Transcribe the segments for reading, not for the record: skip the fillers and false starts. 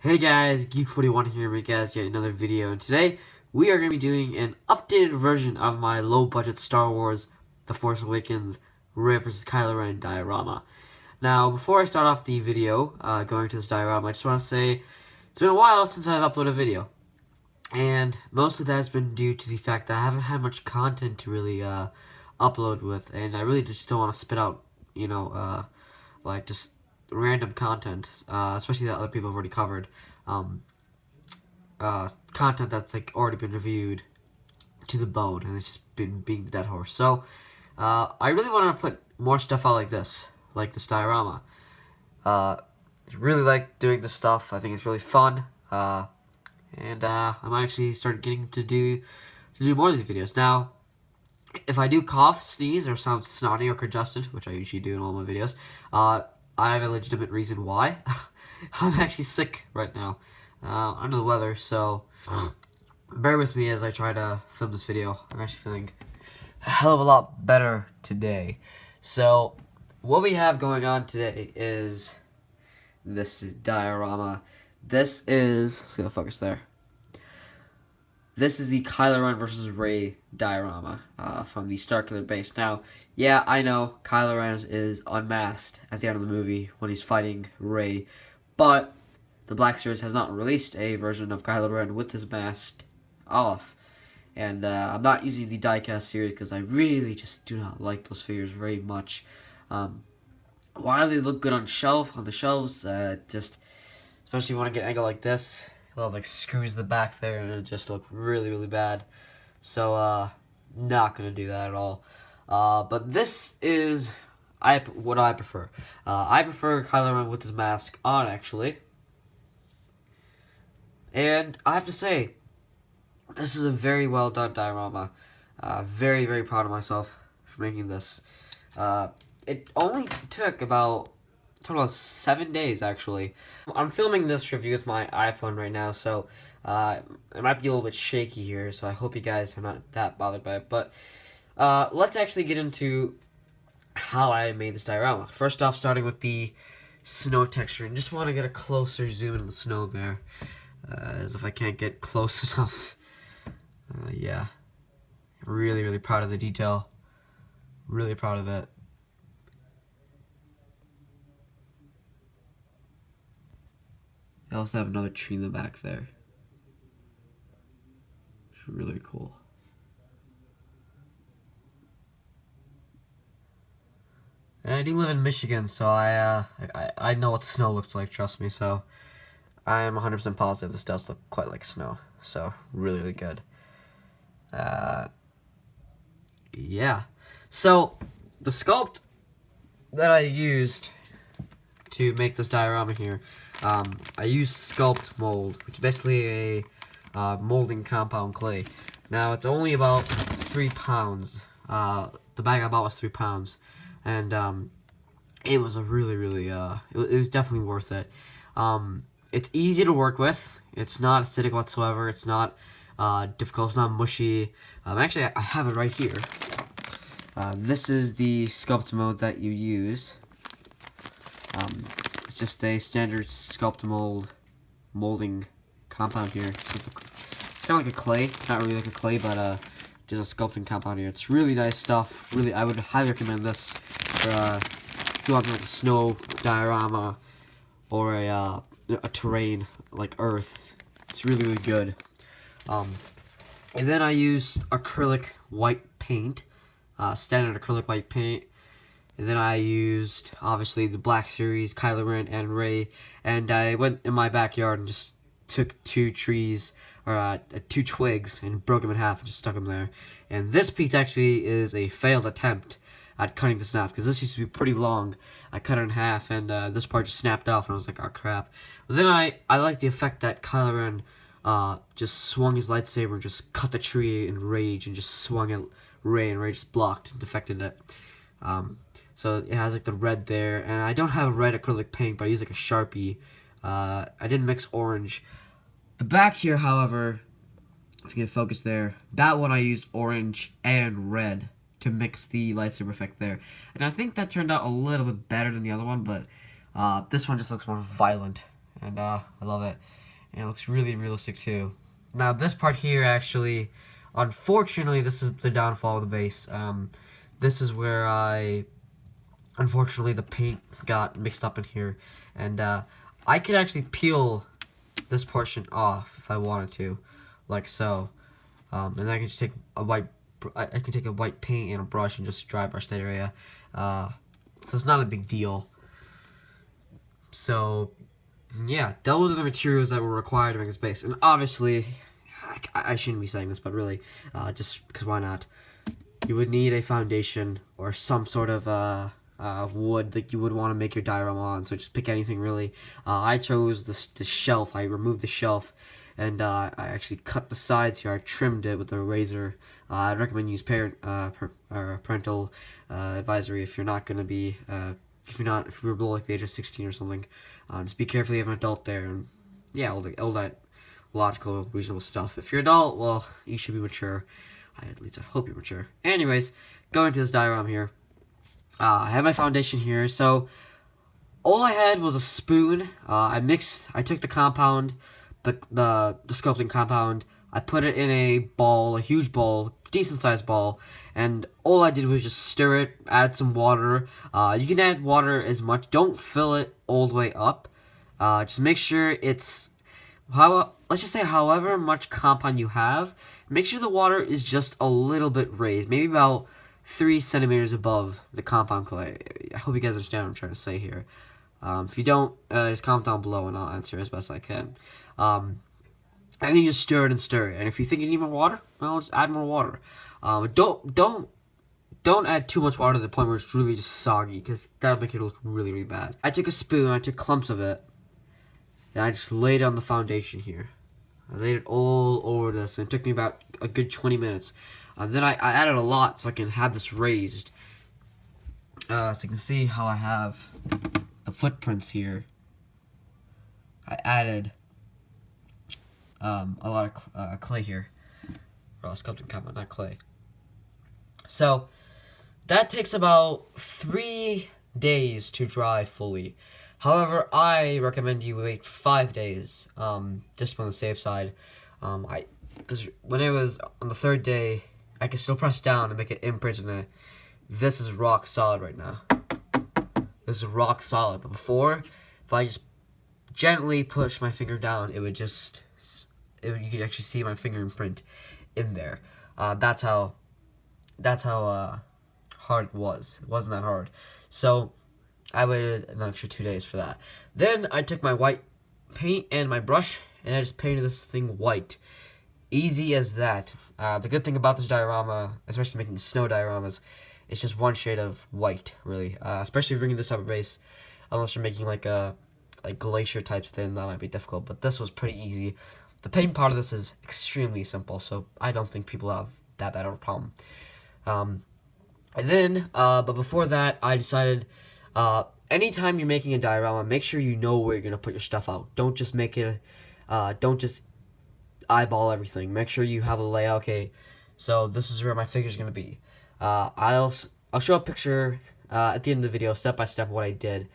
Hey guys, Geek41 here, with guys yet another video, and today we are going to be doing an updated version of my low-budget Star Wars The Force Awakens Rey vs. Kylo Ren diorama. Now, before I start off the video, going to this diorama, I just want to say it's been a while since I've uploaded a video, and most of that has been due to the fact that I haven't had much content to really upload with, and I really just don't want to spit out, like just random content, especially that other people have already covered, content that's like already been reviewed to the bone, and it's just been being the dead horse. So I really want to put more stuff out like this diorama. I really like doing this stuff. I think it's really fun, and I'm actually started getting to do more of these videos now. If I do cough, sneeze, or sound snotty or congested, which I usually do in all my videos, I have a legitimate reason why. I'm actually sick right now, under the weather, so bear with me as I try to film this video. I'm actually feeling a hell of a lot better today. So what we have going on today is this diorama. This is, let's get a focus there. This is the Kylo Ren vs. Rey diorama from the Starkiller base. Now, yeah, I know Kylo Ren is unmasked at the end of the movie when he's fighting Rey, but the Black Series has not released a version of Kylo Ren with his mask off. And I'm not using the diecast series because I really just do not like those figures very much. While they look good on the shelves, just especially when I get an angle like this. Little like screws the back there, and it just look really, really bad. So not gonna do that at all. But this is what I prefer. I prefer Kylo Ren with his mask on, actually. And I have to say, this is a very well done diorama. Very, very proud of myself for making this. It only took about 7 days, actually. I'm filming this review with my iPhone right now, so it might be a little bit shaky here, so I hope you guys are not that bothered by it. But let's actually get into how I made this diorama. First off, starting with the snow texture, and just want to get a closer zoom in the snow there, as if I can't get close enough. Yeah, really, really proud of the detail. Really proud of it. I also have another tree in the back there. It's really cool. And I do live in Michigan, so I know what snow looks like, trust me, so I am 100% positive this does look quite like snow. So, really, really good. Yeah. So, the sculpt that I used to make this diorama here, I used Sculptmold, which is basically a molding compound clay. Now, it's only about 3 pounds. The bag I bought was 3 pounds. And it was a really, really, it was definitely worth it. It's easy to work with. It's not acidic whatsoever. It's not difficult. It's not mushy. Actually, I have it right here. This is the Sculptmold that you use. It's just a standard Sculptmold molding compound here. It's kind of like a clay, not really like a clay, but just a sculpting compound here. It's really nice stuff. Really, I would highly recommend this for if you want like a snow diorama or a terrain like Earth. It's really, really good. And then I used acrylic white paint, standard acrylic white paint. And then I used, obviously, the Black Series, Kylo Ren, and Rey. And I went in my backyard and just took 2 trees, or 2 twigs, and broke them in half and just stuck them there. And this piece actually is a failed attempt at cutting this in half, because this used to be pretty long. I cut it in half, and this part just snapped off, and I was like, oh crap. But then I liked the effect that Kylo Ren just swung his lightsaber and just cut the tree in rage, and just swung at Rey, and Rey just blocked and defected it. So it has like the red there, and I don't have red acrylic paint, but I use like a Sharpie. I didn't mix orange. The back here, however, if you get focus there, that one I used orange and red to mix the lightsaber effect there. And I think that turned out a little bit better than the other one, but this one just looks more violent and I love it. And it looks really realistic too. Now this part here actually, unfortunately, this is the downfall of the base. This is where unfortunately the paint got mixed up in here, and I could actually peel this portion off if I wanted to, like so. And then I can just take a white paint and a brush and just dry brush that area. So it's not a big deal. So yeah, those are the materials that were required to make this base. And obviously, I shouldn't be saying this, but really, just because why not? You would need a foundation or some sort of wood that you would want to make your diorama on. So just pick anything really. I chose the shelf. I removed the shelf, and I actually cut the sides here. I trimmed it with a razor. I'd recommend use parental advisory if you're not going to be if you're below like the age of 16 or something. Just be careful you have an adult there, and yeah, all that logical, reasonable stuff. If you're an adult, well, you should be mature. At least I hope you're mature. Anyways, going to this diorama here. I have my foundation here, so all I had was a spoon. I took the compound, the sculpting compound, I put it in a bowl, a huge bowl, decent sized bowl, and all I did was just stir it, add some water. You can add water as much, don't fill it all the way up. Just make sure it's, let's just say however much compound you have, make sure the water is just a little bit raised, maybe about 3 centimeters above the compound clay. I hope you guys understand what I'm trying to say here. If you don't, just comment down below and I'll answer as best I can. And then you just stir it and stir it. And if you think you need more water, well, just add more water. Don't add too much water to the point where it's really just soggy, because that'll make it look really, really bad. I took a spoon, I took clumps of it, and I just laid it on the foundation here. I laid it all over this, and it took me about a good 20 minutes. Then I added a lot so I can have this raised. So you can see how I have the footprints here. I added a lot of clay here. Or sculpting compound, not clay. So that takes about 3 days to dry fully. However, I recommend you wait for 5 days, just on the safe side. Because when it was on the 3rd day, I can still press down and make an imprint in it. This is rock solid right now. This is rock solid. But before, if I just gently push my finger down, you could actually see my fingerprint in there. That's how hard it was. It wasn't that hard. So I waited an extra 2 days for that. Then I took my white paint and my brush, and I just painted this thing white. Easy as that. The good thing about this diorama, especially making snow dioramas, it's just one shade of white, really. Especially if you're bringing this type of base, unless you're making like glacier types, then that might be difficult. But this was pretty easy. The paint part of this is extremely simple, so I don't think people have that bad of a problem. And then, but before that, I decided, anytime you're making a diorama, make sure you know where you're gonna put your stuff out. Don't just make it, don't just eyeball everything. Make sure you have a layout. Okay, so this is where my figure's gonna be. I'll show a picture at the end of the video, step by step, what I did.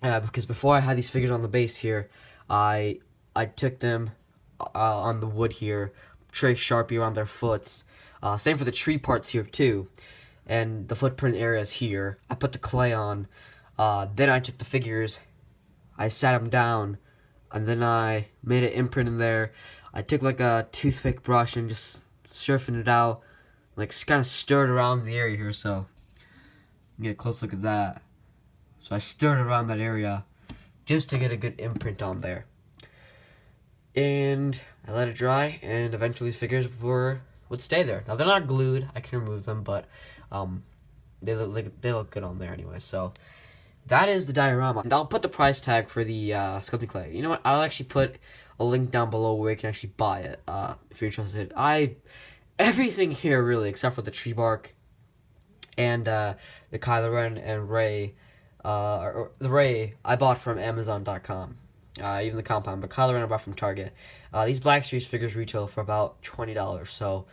Because before I had these figures on the base here, I took them on the wood here, traced Sharpie around their foots. Same for the tree parts here too, and the footprint areas here. I put the clay on. Then I took the figures, I sat them down, and then I made an imprint in there. I took like a toothpick brush and just surfing it out, like kind of stirred around the area here. So get a close look at that. So I stirred around that area just to get a good imprint on there. And I let it dry, and eventually these figures would stay there. Now they're not glued, I can remove them, but they look good on there anyway. So that is the diorama, and I'll put the price tag for the sculpting clay. You know what? I'll actually put a link down below where you can actually buy it if you're interested. Everything here really, except for the tree bark and the Kylo Ren and Rey. The Rey I bought from Amazon.com. Even the compound, but Kylo Ren I bought from Target. These Black Series figures retail for about $20, so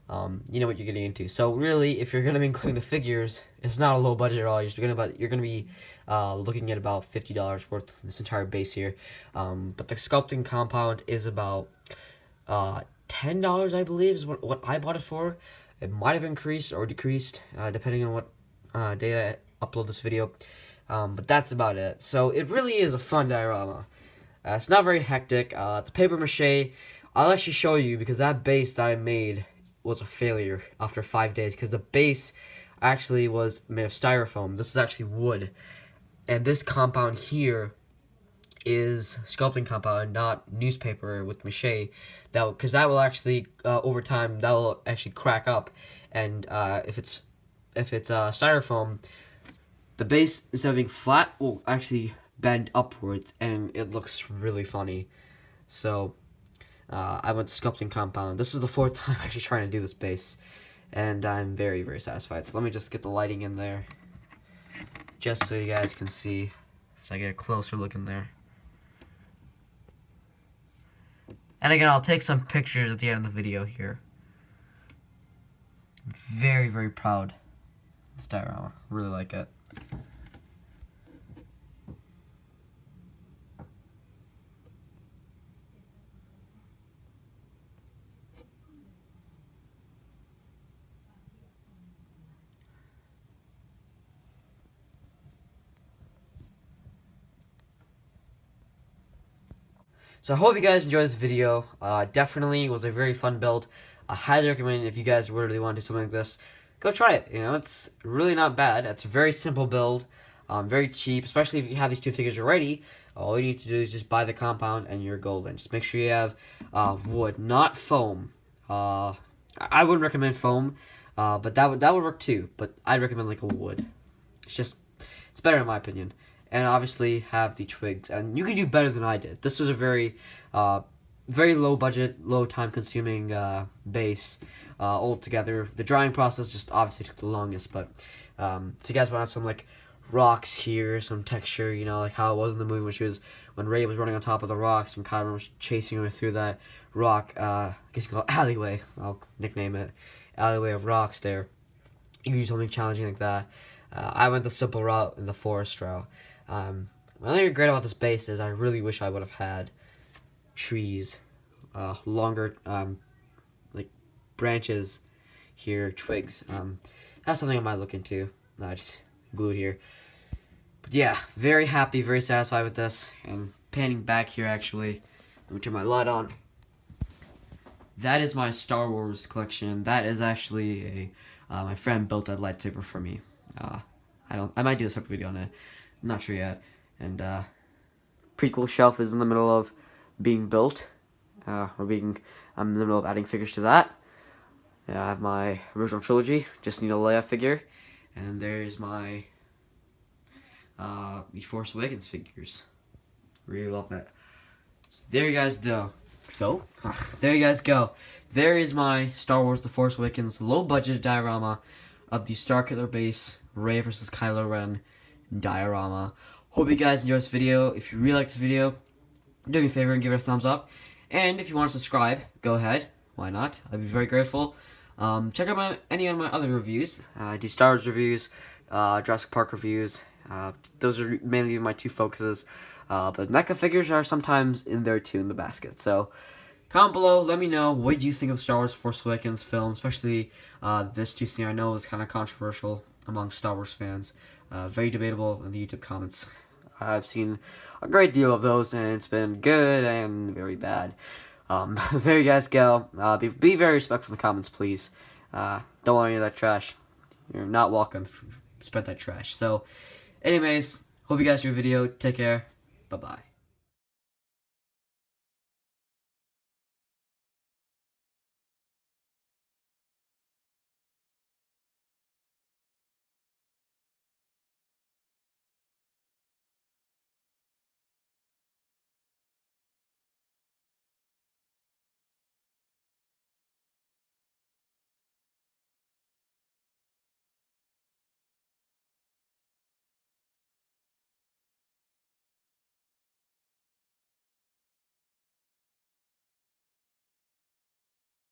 you know what you're getting into. So really, if you're gonna be including the figures, it's not a low budget at all. You're gonna be looking at about $50 worth this entire base here. But the sculpting compound is about $10, I believe, is what I bought it for. It might have increased or decreased depending on what day I upload this video. But that's about it. So it really is a fun diorama. It's not very hectic. The paper mache, I'll actually show you, because that base that I made was a failure after 5 days, because the base actually was made of styrofoam. This is actually wood. And this compound here is sculpting compound, not newspaper with mache. Because that will actually, over time, that will actually crack up. And if it's styrofoam, the base, instead of being flat, will actually bend upwards, and it looks really funny. So I went to sculpting compound. This is the 4th time actually trying to do this base, and I'm very, very satisfied. So let me just get the lighting in there, just so you guys can see, so I get a closer look in there. And again, I'll take some pictures at the end of the video here. I'm very, very proud of this diorama. Really like it. So I hope you guys enjoyed this video. Definitely was a very fun build. I highly recommend, if you guys really want to do something like this, go try it. You know, it's really not bad. It's a very simple build, very cheap, especially if you have these 2 figures already. All you need to do is just buy the compound and you're golden. Just make sure you have wood, not foam. I wouldn't recommend foam, but that would work too. But I'd recommend like a wood. It's better in my opinion. And obviously have the twigs, and you can do better than I did. This was a very low budget, low time consuming base altogether. The drying process just obviously took the longest, but if you guys want some like rocks here, some texture, you know, like how it was in the movie when Ray was running on top of the rocks and Kyber was chasing her through that rock, I guess you can call it alleyway, I'll nickname it, alleyway of rocks there. You can do something challenging like that. I went the simple route in the forest route. My only regret about this base is I really wish I would have had trees, longer, like branches here, twigs. That's something I might look into. I just glue it here. But yeah, very happy, very satisfied with this. And panning back here, actually, let me turn my light on. That is my Star Wars collection. That is actually my friend built that lightsaber for me. I might do a separate video on it. I'm not sure yet. And prequel shelf is in the middle of being built. I'm in the middle of adding figures to that. I have my original trilogy. Just need a Leia figure. And there's my The Force Awakens figures. Really love that. So there you guys go. There you guys go. There is my Star Wars The Force Awakens low budget diorama of the Starkiller base Rey vs. Kylo Ren diorama. Hope you guys enjoyed this video. If you really liked this video, do me a favor and give it a thumbs up. And if you want to subscribe, go ahead. Why not? I'd be very grateful. Check out any of my other reviews. I do Star Wars reviews, Jurassic Park reviews. Those are mainly my 2 focuses. But NECA figures are sometimes in there too in the basket. So comment below, let me know what you think of Star Wars Force Awakens film, especially this 2 scene I know is kind of controversial among Star Wars fans. Very debatable in the YouTube comments. I've seen a great deal of those, and it's been good and very bad. There you guys go. Be very respectful in the comments, please. Don't want any of that trash. You're not welcome if you spread that trash. So, anyways, hope you guys enjoyed the video. Take care. Bye-bye.